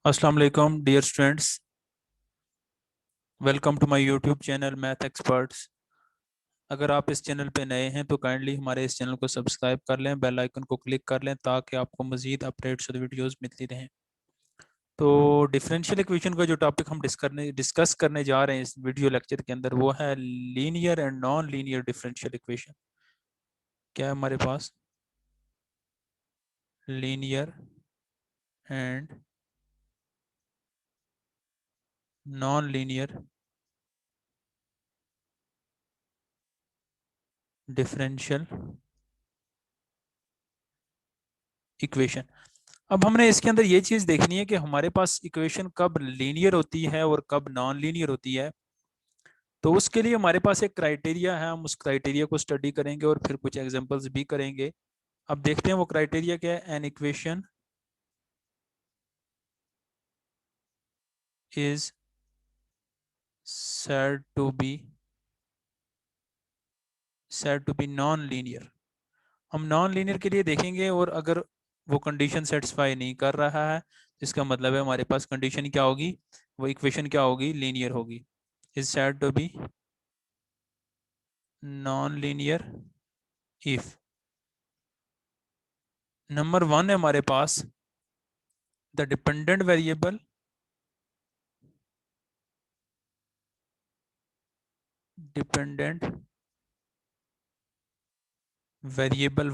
अस्सलाम वालेकुम dear students, welcome to my YouTube channel math experts. अगर आप इस चैनल पे नए हैं तो काइंडली हमारे इस चैनल को सब्सक्राइब कर लें, बेल आइकन को क्लिक कर लें ताकि आपको मज़ीद अपडेट्स और वीडियोस मिलती रहें। तो डिफरेंशियल इक्वेशन का जो टॉपिक हम डिस्कस करने जा रहे हैं इस वीडियो लेक्चर के अंदर वो है linear and non linear differential equation. क्या है हमारे पास? Linear and non linear differential equation. अब हमने इसके अंदर ये चीज़ देखनी है कि हमारे पास इक्वेशन कब लीनियर होती है और कब नॉन लीनियर होती है। तो उसके लिए हमारे पास एक क्राइटेरिया है, हम उस क्राइटेरिया को स्टडी करेंगे और फिर कुछ एग्जांपल्स भी करेंगे। अब देखते हैं वो क्राइटेरिया क्या है। An equation is said to be non linear. हम नॉन लीनियर के लिए देखेंगे और अगर वो कंडीशन सेटिस्फाई नहीं कर रहा है इसका मतलब है हमारे पास कंडीशन क्या होगी, वो इक्वेशन क्या होगी, लीनियर होगी। Is said to be non linear if number one है हमारे पास the dependent variable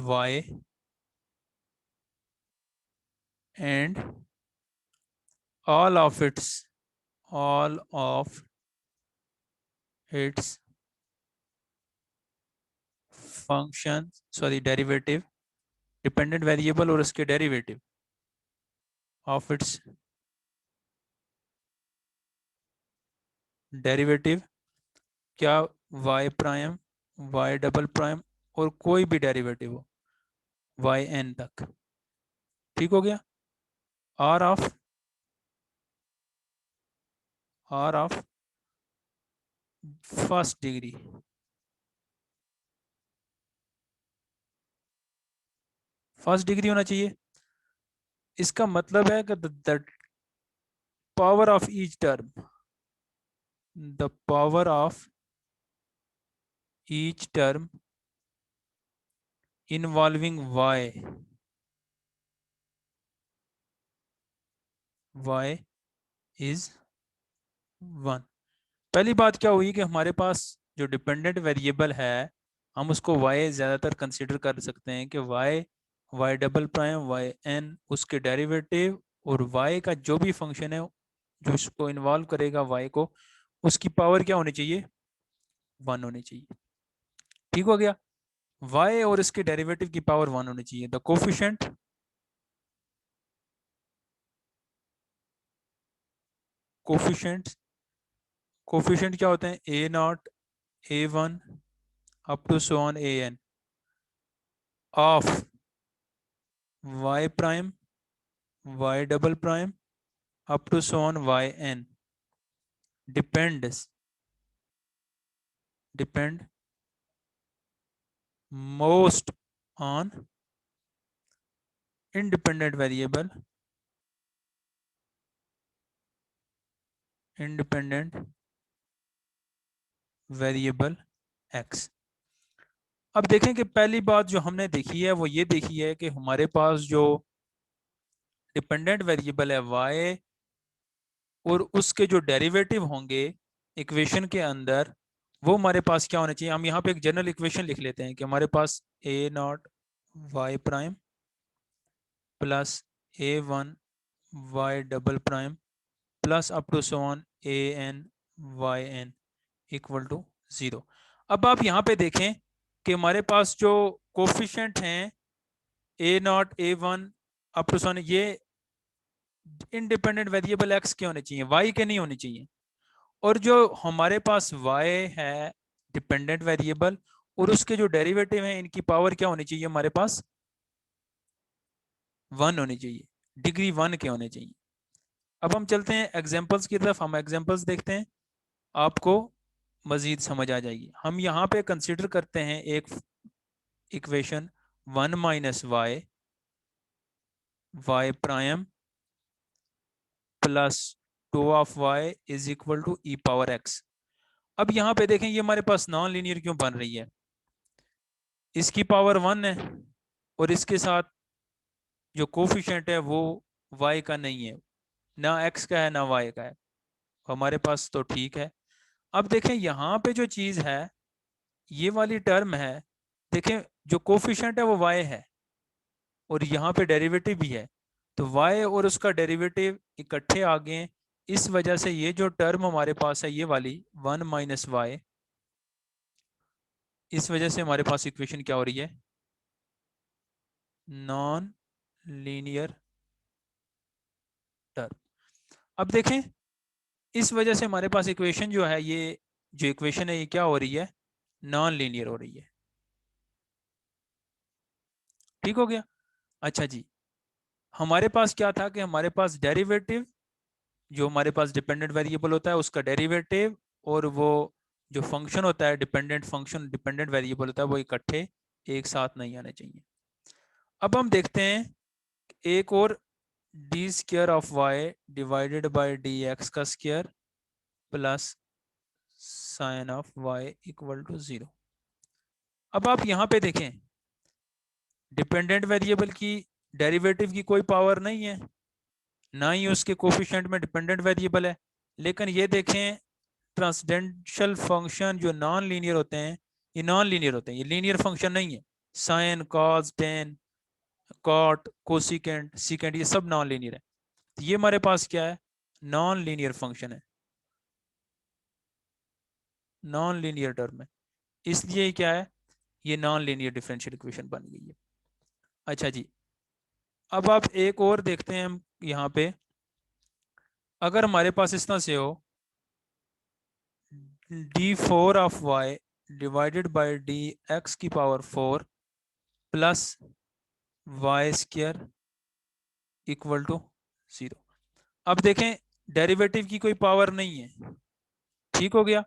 y and all of its all of its function sorry derivative, dependent variable और उसके डेरिवेटिव ऑफ इट्स डेरिवेटिव क्या, y prime, y double prime और कोई भी derivative हो y n तक। ठीक हो गया। Are of first degree, first degree होना चाहिए। इसका मतलब है कि the power of each term, the power of each term involving y is 1। पहली बात क्या हुई कि हमारे पास जो डिपेंडेंट वेरिएबल है हम उसको y ज़्यादातर कंसिडर कर सकते हैं कि y double prime y n उसके डेरिवेटिव और y का जो भी फंक्शन है जो उसको इन्वॉल्व करेगा y को, उसकी पावर क्या होनी चाहिए, 1 होनी चाहिए। ठीक हो गया। y और इसके डेरिवेटिव की पावर 1 होनी चाहिए। द कोफिशेंट कोफिशेंट क्या होते हैं, a0 a1 up to so on an of y prime y double prime up to so on yn depend most on independent variable x। अब देखें कि पहली बात जो हमने देखी है वो ये देखी है कि हमारे पास जो डिपेंडेंट वेरिएबल है y और उसके जो डेरिवेटिव होंगे इक्वेशन के अंदर वो हमारे पास क्या होने चाहिए। हम यहाँ पे एक जनरल इक्वेशन लिख लेते हैं कि हमारे पास a0 y prime plus a1 y double prime plus up to so on an yn equal to 0। अब आप यहाँ पे देखें कि हमारे पास जो कोफिशिएंट हैं a0 a1 up to so on, ये इंडिपेंडेंट वेरिएबल x के होने चाहिए, y के नहीं होने चाहिए। और जो हमारे पास y है डिपेंडेंट वेरिएबल और उसके जो डेरिवेटिव हैं इनकी पावर क्या होनी चाहिए, हमारे पास 1 होनी चाहिए, डिग्री 1 के होने चाहिए। अब हम चलते हैं एग्जांपल्स की तरफ, हम एग्जांपल्स देखते हैं, आपको मजीद समझ आ जाएगी। हम यहाँ पे कंसिडर करते हैं एक equation 1 minus y prime plus 2 of y is equal to e power x. अब यहाँ पे देखें ये हमारे पास नॉन लीनियर क्यों बन रही है, इसकी पावर 1 है और इसके साथ जो कोफिशिएंट है वो y का नहीं है, ना x का है ना y का है, हमारे पास तो ठीक है। अब देखें यहाँ पे जो चीज़ है ये वाली टर्म है, देखें जो कोफिशिएंट है वो y है और यहाँ पे डेरिवेटिव भी है, तो y और उसका डेरिवेटिव इकट्ठे आ गए। इस वजह से ये जो टर्म हमारे पास है ये वाली 1 माइनस वाई, इस वजह से हमारे पास इक्वेशन क्या हो रही है, नॉन लीनियर टर्म। अब देखें इस वजह से हमारे पास इक्वेशन जो है, ये जो इक्वेशन है ये क्या हो रही है, नॉन लीनियर हो रही है। ठीक हो गया। अच्छा जी, हमारे पास क्या था कि हमारे पास डेरिवेटिव, जो हमारे पास डिपेंडेंट वेरिएबल होता है उसका डेरिवेटिव, और वो जो फंक्शन होता है डिपेंडेंट फंक्शन डिपेंडेंट वेरिएबल होता है, वो इकट्ठे एक साथ नहीं आने चाहिए। अब हम देखते हैं एक और, d square of y divided by d x का square plus sine of y equal to 0। अब आप यहाँ पे देखें डिपेंडेंट वेरिएबल की डेरिवेटिव की कोई पावर नहीं है, ना ही उसके कोफिशिएंट में डिपेंडेंट वेरिएबल है। लेकिन ये देखें ट्रांसडेंशल फंक्शन जो नॉन लीनियर होते हैं, ये नॉन लीनियर होते हैं, ये लीनियर फंक्शन नहीं है। Sine, cos, tan, cot, cosecant, secant, ये सब नॉन लीनियर है। तो ये हमारे पास क्या है, नॉन लीनियर फंक्शन है, नॉन लीनियर टर्म है, इसलिए क्या है, ये नॉन लीनियर डिफरेंशियल इक्वेशन बन गई है। अच्छा जी, अब आप एक और देखते हैं हम यहाँ पे, अगर हमारे पास इस तरह से हो d4 of y divided by d x की power 4 plus y square equal to 0। अब देखें डेरिवेटिव की कोई पावर नहीं है, ठीक हो गया।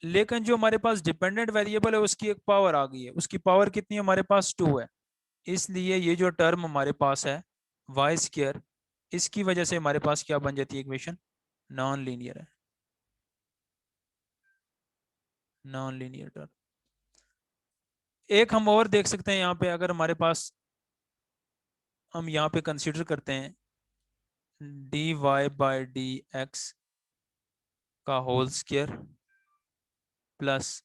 लेकिन जो हमारे पास डिपेंडेंट वेरिएबल है उसकी एक पावर आ गई है, उसकी पावर कितनी है, हमारे पास 2 है। इसलिए ये जो टर्म हमारे पास है वाई स्क्वायर, इसकी वजह से हमारे पास क्या बन जाती है इक्वेशन, नॉन लीनियर है, नॉन लीनियर टर्म। एक हम और देख सकते हैं यहाँ पे, अगर हमारे पास हम यहाँ पे कंसीडर करते हैं d y by d x का whole square plus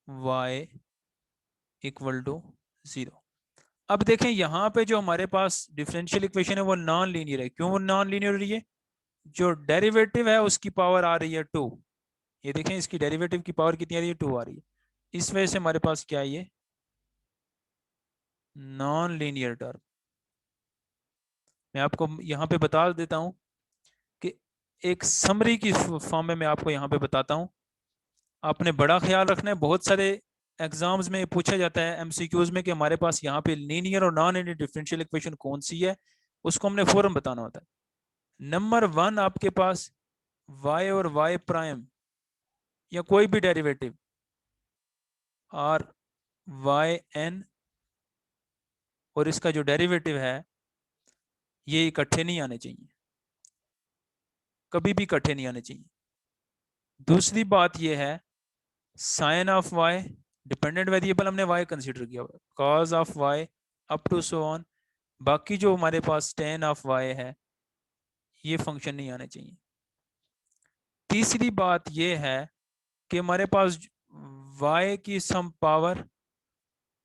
y equal to 0। अब देखें यहाँ पे जो हमारे पास डिफरेंशियल इक्वेशन है वो नॉन लीनियर है। क्यों नॉन लीनियर हो रही है, जो डेरिवेटिव है उसकी पावर आ रही है 2। ये देखें इसकी डेरिवेटिव की पावर कितनी आ रही है, 2 आ रही है। इस वजह से हमारे पास क्या है, ये नॉन लीनियर टर्म। मैं आपको यहाँ पे बता देता हूँ कि एक समरी की फॉर्म में मैं आपको यहाँ पे बताता हूँ। आपने बड़ा ख्याल रखना है, बहुत सारे एग्जाम्स में पूछा जाता है एमसीक्यूज में कि हमारे पास यहाँ पे लीनियर और नॉन लीनियर डिफरेंशियल इक्वेशन कौन सी है, उसको हमने फौरन बताना होता है। नंबर 1 आपके पास y और y प्राइम या कोई भी डेरिवेटिव और y n और इसका जो डेरिवेटिव है ये इकट्ठे नहीं आने चाहिए, कभी भी इकट्ठे नहीं आने चाहिए। दूसरी बात ये है sine of y, dependent variable हमने y कंसीडर किया हुआ, cos of y up to so on, बाकी जो हमारे पास टेन ऑफ y है ये फंक्शन नहीं आने चाहिए। तीसरी बात ये है कि हमारे पास y की सम पावर,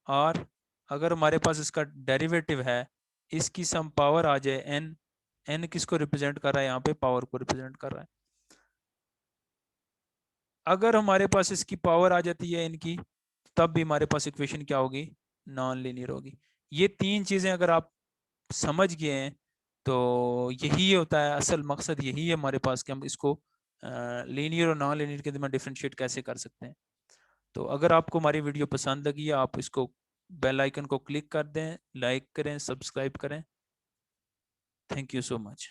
और अगर हमारे पास इसका डेरिवेटिव है इसकी सम पावर आ जाए n, n किसको रिप्रेजेंट कर रहा है, यहाँ पे पावर को रिप्रेजेंट कर रहा है। अगर हमारे पास इसकी पावर आ जाती है इनकी, तब भी हमारे पास इक्वेशन क्या होगी, नॉन लीनियर होगी। ये तीन चीजें अगर आप समझ गए हैं तो यही होता है असल मकसद, यही है हमारे पास कि हम इसको लीनियर और नॉन लीनियर के दरमियान डिफरेंशिएट कैसे कर सकते हैं। तो अगर आपको हमारी वीडियो पसंद लगी है, आप इसको बेल आइकन को क्लिक कर दें, लाइक करें, सब्सक्राइब करें। Thank you so much.